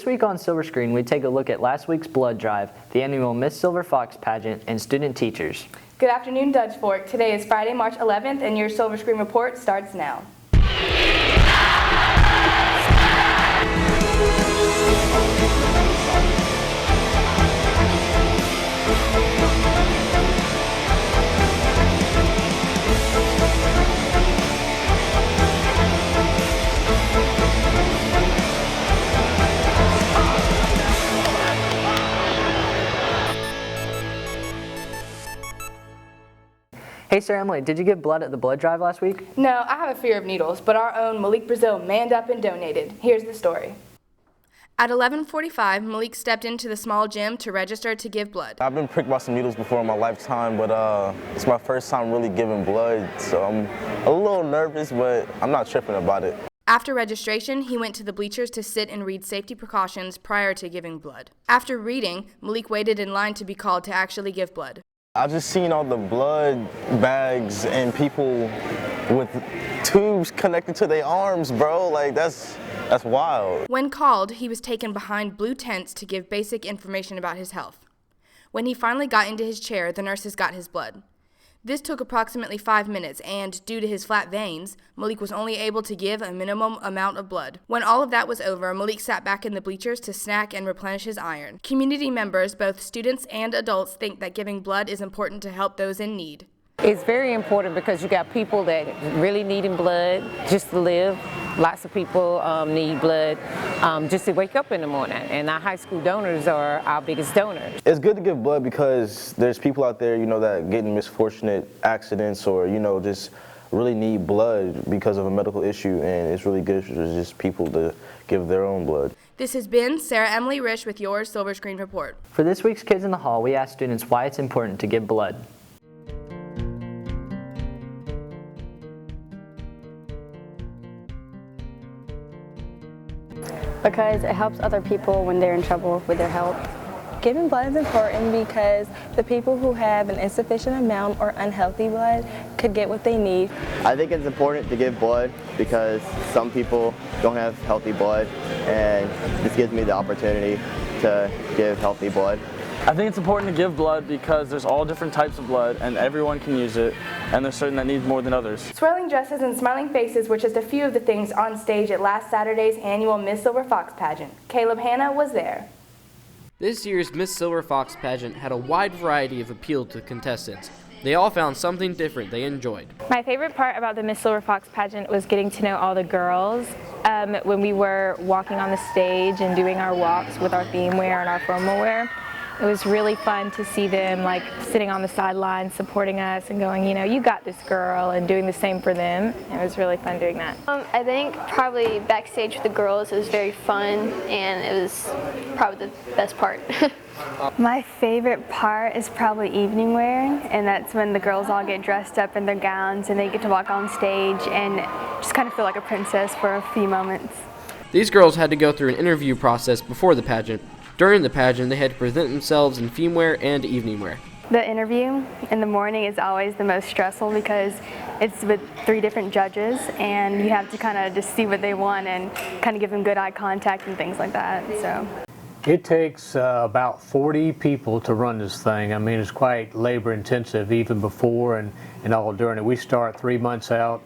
This week on Silver Screen, we take a look at last week's blood drive, the annual Miss Silver Fox pageant, and student teachers. Good afternoon, Dutch Fork. Today is Friday, March 11th, and your Silver Screen report starts now. Hey Sarah Emily, did you give blood at the blood drive last week? No, I have a fear of needles, but our own Malik Brazil manned up and donated. Here's the story. At 11:45, Malik stepped into the small gym to register to give blood. I've been pricked by some needles before in my lifetime, but it's my first time really giving blood, so I'm a little nervous, but I'm not tripping about it. After registration, he went to the bleachers to sit and read safety precautions prior to giving blood. After reading, Malik waited in line to be called to actually give blood. I've just seen all the blood bags and people with tubes connected to their arms, bro. Like, that's wild. When called, he was taken behind blue tents to give basic information about his health. When he finally got into his chair, the nurses got his blood. This took approximately 5 minutes, and due to his flat veins, Malik was only able to give a minimum amount of blood. When all of that was over, Malik sat back in the bleachers to snack and replenish his iron. Community members, both students and adults, think that giving blood is important to help those in need. It's very important because you got people that really needing blood just to live. Lots of people need blood just to wake up in the morning, and our high school donors are our biggest donors. It's good to give blood because there's people out there, that get in misfortunate accidents or, just really need blood because of a medical issue, and it's really good for just people to give their own blood. This has been Sarah Emily Rich with your Silver Screen Report. For this week's Kids in the Hall, we asked students why it's important to give blood. Because it helps other people when they're in trouble with their health. Giving blood is important because the people who have an insufficient amount or unhealthy blood could get what they need. I think it's important to give blood because some people don't have healthy blood, and this gives me the opportunity to give healthy blood. I think it's important to give blood because there's all different types of blood and everyone can use it, and there's certain that need more than others. Swirling dresses and smiling faces were just a few of the things on stage at last Saturday's annual Miss Silver Fox pageant. Caleb Hanna was there. This year's Miss Silver Fox pageant had a wide variety of appeal to contestants. They all found something different they enjoyed. My favorite part about the Miss Silver Fox pageant was getting to know all the girls. When we were walking on the stage and doing our walks with our theme wear and our formal wear, it was really fun to see them sitting on the sidelines supporting us and going, you got this girl, and doing the same for them. It was really fun doing that. I think probably backstage with the girls was very fun, and it was probably the best part. My favorite part is probably evening wear, and that's when the girls all get dressed up in their gowns and they get to walk on stage and just kind of feel like a princess for a few moments. These girls had to go through an interview process before the pageant. During the pageant, they had to present themselves in theme wear and evening wear. The interview in the morning is always the most stressful because it's with 3 different judges, and you have to kind of just see what they want and kind of give them good eye contact and things like that. So it takes about 40 people to run this thing. I mean, it's quite labor intensive even before and all during it. We start 3 months out,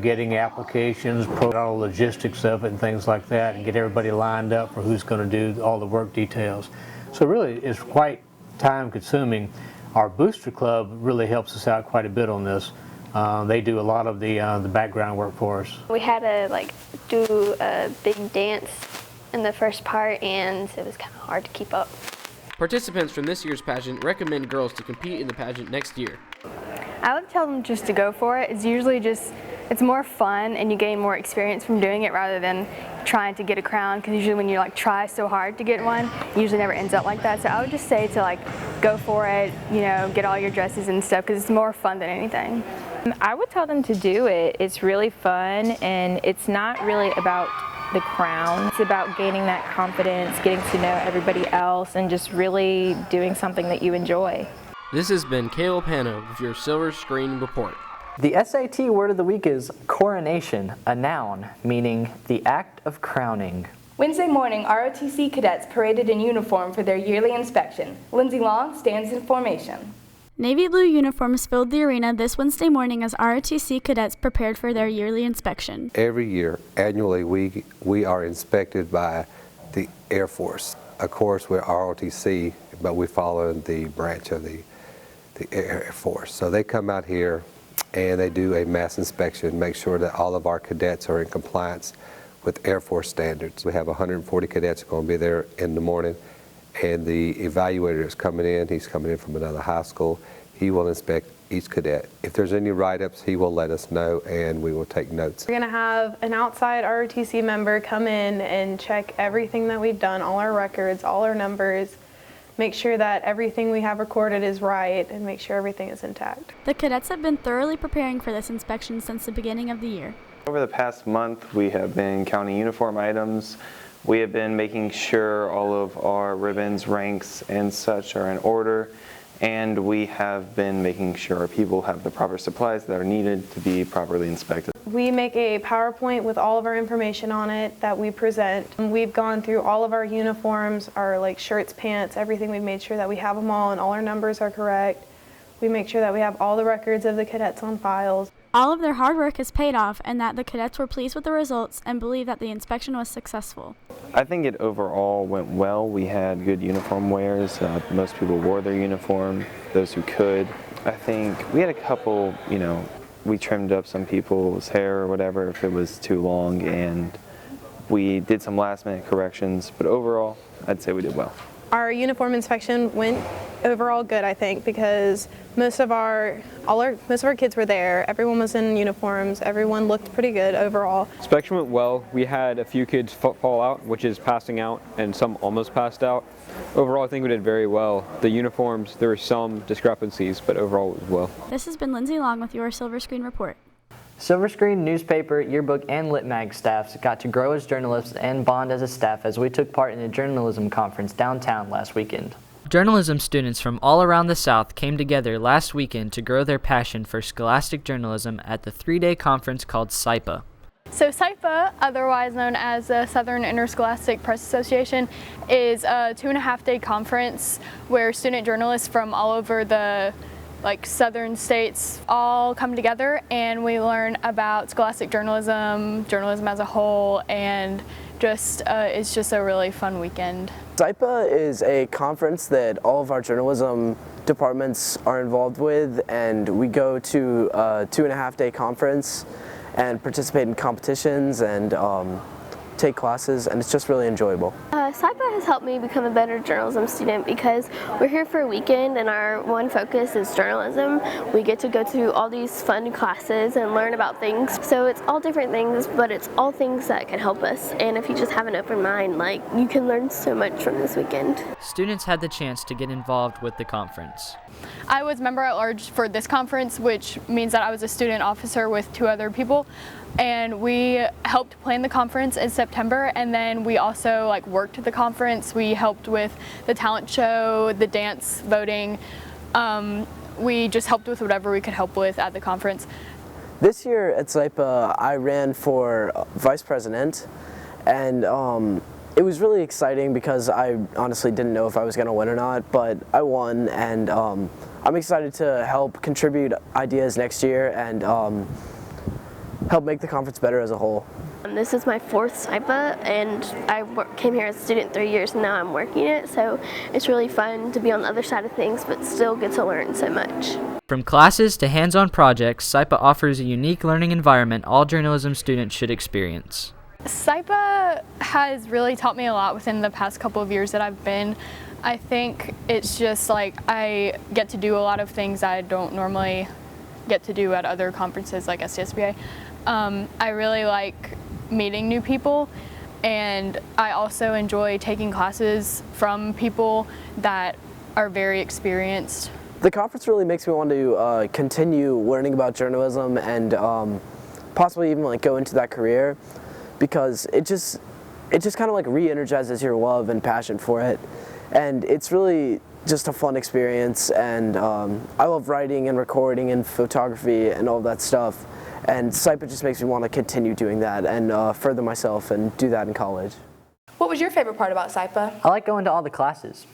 getting applications, all the logistics of it and things like that, and get everybody lined up for who's going to do all the work details. So really, it's quite time consuming. Our booster club really helps us out quite a bit on this. They do a lot of the background work for us. We had to do a big dance in the first part, and it was kind of hard to keep up. Participants from this year's pageant recommend girls to compete in the pageant next year. I would tell them just to go for it. It's usually it's more fun, and you gain more experience from doing it rather than trying to get a crown, because usually when you try so hard to get one, it usually never ends up like that. So I would just say to go for it, get all your dresses and stuff, because it's more fun than anything. I would tell them to do it. It's really fun, and it's not really about the crown. It's about gaining that confidence, getting to know everybody else, and just really doing something that you enjoy. This has been Caleb Hanna with your Silver Screen Report. The SAT word of the week is coronation, a noun, meaning the act of crowning. Wednesday morning, ROTC cadets paraded in uniform for their yearly inspection. Lindsay Long stands in formation. Navy blue uniforms filled the arena this Wednesday morning as ROTC cadets prepared for their yearly inspection. Every year, annually, we are inspected by the Air Force. Of course, we're ROTC, but we follow the branch of the Air Force. So they come out here and they do a mass inspection, make sure that all of our cadets are in compliance with Air Force standards. We have 140 cadets going to be there in the morning, and the evaluator is coming in. He's coming in from another high school. He will inspect each cadet. If there's any write-ups, he will let us know, and we will take notes. We're going to have an outside ROTC member come in and check everything that we've done, all our records, all our numbers, make sure that everything we have recorded is right, and make sure everything is intact. The cadets have been thoroughly preparing for this inspection since the beginning of the year. Over the past month, we have been counting uniform items. We have been making sure all of our ribbons, ranks, and such are in order. And we have been making sure our people have the proper supplies that are needed to be properly inspected. We make a PowerPoint with all of our information on it that we present. We've gone through all of our uniforms, our shirts, pants, everything. We've made sure that we have them all and all our numbers are correct. We make sure that we have all the records of the cadets on files. All of their hard work has paid off, and that the cadets were pleased with the results and believe that the inspection was successful. I think it overall went well. We had good uniform wears. Most people wore their uniform, those who could. I think we had a couple, we trimmed up some people's hair or whatever if it was too long, and we did some last-minute corrections, but overall, I'd say we did well. Our uniform inspection went overall good, I think, because most of our kids were there. Everyone was in uniforms. Everyone looked pretty good overall. Inspection went well. We had a few kids fall out, which is passing out, and some almost passed out. Overall, I think we did very well. The uniforms, there were some discrepancies, but overall it was well. This has been Lindsay Long with your Silver Screen Report. Silver Screen, newspaper, yearbook, and Lit Mag staffs got to grow as journalists and bond as a staff as we took part in a journalism conference downtown last weekend. Journalism students from all around the South came together last weekend to grow their passion for scholastic journalism at the 3-day conference called SIPA. So SIPA, otherwise known as the Southern Interscholastic Press Association, is a 2.5-day conference where student journalists from all over the southern states all come together, and we learn about scholastic journalism as a whole, and it's just a really fun weekend. SIPA is a conference that all of our journalism departments are involved with, and we go to a 2.5-day conference and participate in competitions and take classes, and it's just really enjoyable. SIPA has helped me become a better journalism student because we're here for a weekend and our one focus is journalism. We get to go to all these fun classes and learn about things. So it's all different things, but it's all things that can help us. And if you just have an open mind, you can learn so much from this weekend. Students had the chance to get involved with the conference. I was member at large for this conference, which means that I was a student officer with 2 other people. And we helped plan the conference in September, and then we also worked the conference. We helped with the talent show, the dance, voting. We just helped with whatever we could help with at the conference. This year at SIPA, I ran for vice president, and it was really exciting because I honestly didn't know if I was going to win or not, but I won, and I'm excited to help contribute ideas next year and help make the conference better as a whole. This is my 4th SIPA, and I came here as a student 3 years, and now I'm working it, so it's really fun to be on the other side of things, but still get to learn so much. From classes to hands-on projects, SIPA offers a unique learning environment all journalism students should experience. SIPA has really taught me a lot within the past couple of years that I've been. I think it's just I get to do a lot of things I don't normally get to do at other conferences like SCSBA. I really like meeting new people, and I also enjoy taking classes from people that are very experienced. The conference really makes me want to continue learning about journalism and possibly even go into that career, because it just kind of re-energizes your love and passion for it, and it's really just a fun experience. And I love writing and recording and photography and all that stuff, and SIPA just makes me want to continue doing that and further myself and do that in college. What was your favorite part about SIPA? I like going to all the classes.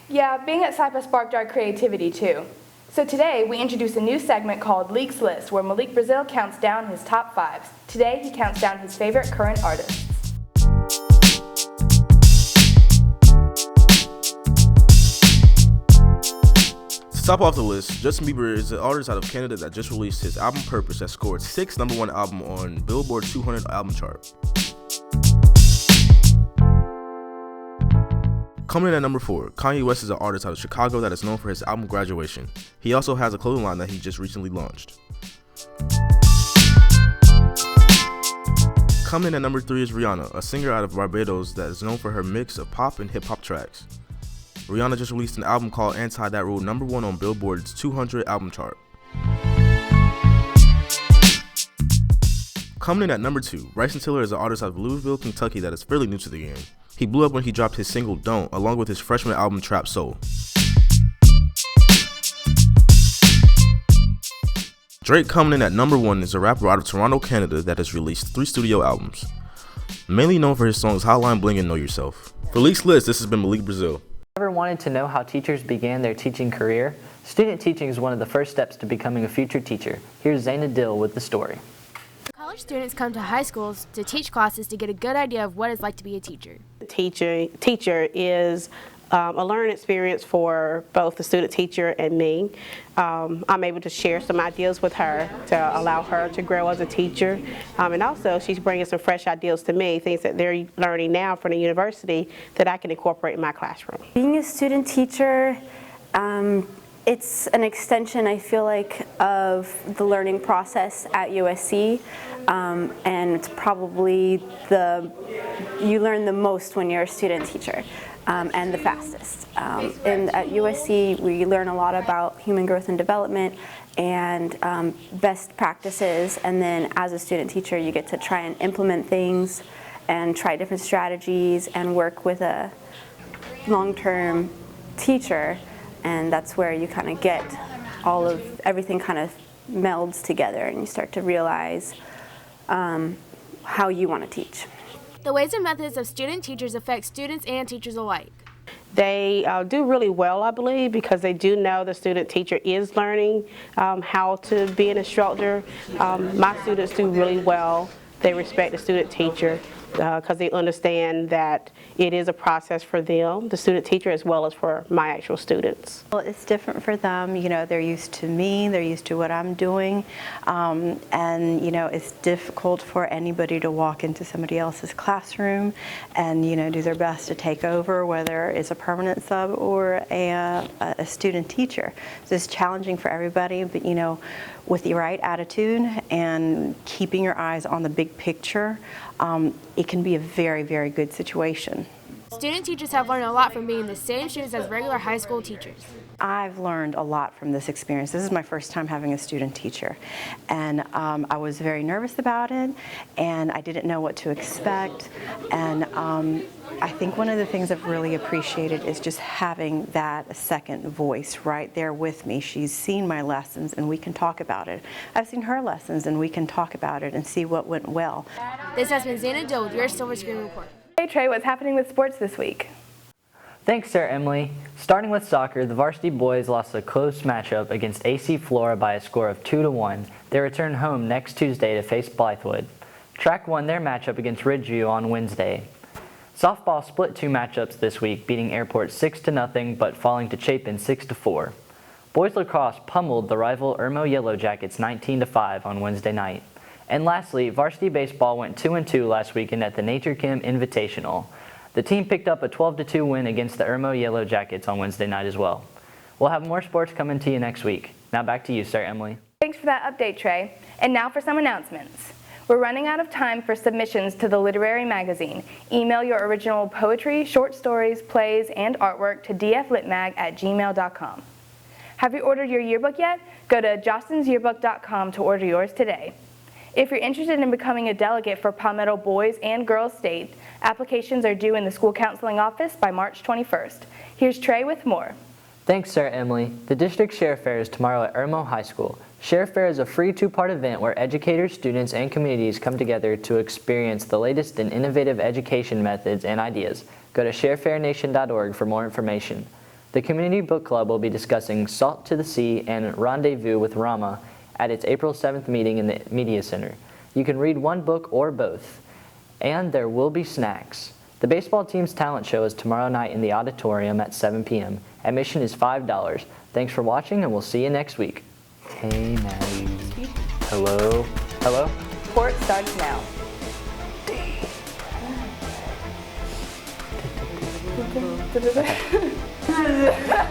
Yeah, being at SIPA sparked our creativity too. So today we introduce a new segment called Leaks List, where Malik Brazil counts down his top 5s. Today he counts down his favorite current artists. To top off the list, Justin Bieber is an artist out of Canada that just released his album Purpose that scored 6th #1 album on Billboard 200 album chart. Coming in at number 4, Kanye West is an artist out of Chicago that is known for his album Graduation. He also has a clothing line that he just recently launched. Coming in at number 3 is Rihanna, a singer out of Barbados that is known for her mix of pop and hip-hop tracks. Rihanna just released an album called Anti that ruled #1 on Billboard's 200 album chart. Coming in at number 2, Bryson Tiller is an artist out of Louisville, Kentucky that is fairly new to the game. He blew up when he dropped his single Don't, along with his freshman album Trap Soul. Drake coming in at number 1 is a rapper out of Toronto, Canada that has released 3 studio albums. Mainly known for his songs Hotline Bling and Know Yourself. For Leaks List, this has been Malik Brazil. Ever wanted to know how teachers began their teaching career? Student teaching is one of the first steps to becoming a future teacher. Here's Zaina Dill with the story. College students come to high schools to teach classes to get a good idea of what it's like to be a teacher. Teacher is a learning experience for both the student teacher and me. I'm able to share some ideas with her to allow her to grow as a teacher. And also she's bringing some fresh ideas to me, things that they're learning now from the university that I can incorporate in my classroom. Being a student teacher, it's an extension, I feel like, of the learning process at USC. And it's probably you learn the most when you're a student teacher. And the fastest. And at USC, we learn a lot about human growth and development and best practices. And then as a student teacher, you get to try and implement things and try different strategies and work with a long-term teacher. And that's where you kind of get everything kind of melds together and you start to realize how you want to teach. The ways and methods of student teachers affect students and teachers alike. They do really well, I believe, because they do know the student teacher is learning how to be an instructor. My students do really well. They respect the student teacher because they understand that it is a process for them, the student teacher, as well as for my actual students. Well, it's different for them. You know, they're used to me, they're used to what I'm doing, and you know, it's difficult for anybody to walk into somebody else's classroom and, you know, do their best to take over, whether it's a permanent sub or a student teacher. So it's challenging for everybody, but you know, with the right attitude and keeping your eyes on the big picture, it can be a very, very good situation. Student teachers have learned a lot from being the same students as regular high school teachers. I've learned a lot from this experience. This is my first time having a student teacher, and I was very nervous about it, and I didn't know what to expect, and I think one of the things I've really appreciated is just having that second voice right there with me. She's seen my lessons and we can talk about it. I've seen her lessons and we can talk about it and see what went well. This has been Zaina Dill with your Silver Screen Report. Hey Trey, what's happening with sports this week? Thanks, Sarah Emily. Starting with soccer, the varsity boys lost a close matchup against AC Flora by a score of 2-1. They return home next Tuesday to face Blythewood. Track won their matchup against Ridgeview on Wednesday. Softball split 2 matchups this week, beating Airport 6-0 but falling to Chapin 6-4. Boys lacrosse pummeled the rival Irmo Yellow Jackets 19-5 on Wednesday night. And lastly, varsity baseball went 2-2 last weekend at the Nature Chem Invitational. The team picked up a 12-2 win against the Irmo Yellow Jackets on Wednesday night as well. We'll have more sports coming to you next week. Now back to you, Sarah Emily. Thanks for that update, Trey. And now for some announcements. We're running out of time for submissions to the Literary Magazine. Email your original poetry, short stories, plays, and artwork to dflitmag@gmail.com. Have you ordered your yearbook yet? Go to jostensyearbook.com to order yours today. If you're interested in becoming a delegate for Palmetto Boys and Girls State, applications are due in the school counseling office by March 21st. Here's Trey with more. Thanks, Sarah Emily. The district share fair is tomorrow at Irmo High School. Share Fair is a free 2-part event where educators, students, and communities come together to experience the latest in innovative education methods and ideas. Go to sharefairnation.org for more information. The Community Book Club will be discussing Salt to the Sea and Rendezvous with Rama at its April 7th meeting in the Media Center. You can read one book or both, and there will be snacks. The baseball team's talent show is tomorrow night in the auditorium at 7 p.m. Admission is $5. Thanks for watching, and we'll see you next week. Hey, Maddie. Hello? Hello? Court starts now.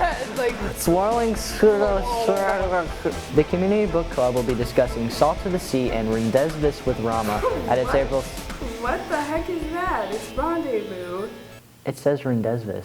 It's like swirling. The Community Book Club will be discussing Salt to the Sea and Rendezvous with Rama at its April. What the heck is that? It's Rendezvous. It says Rendezvous.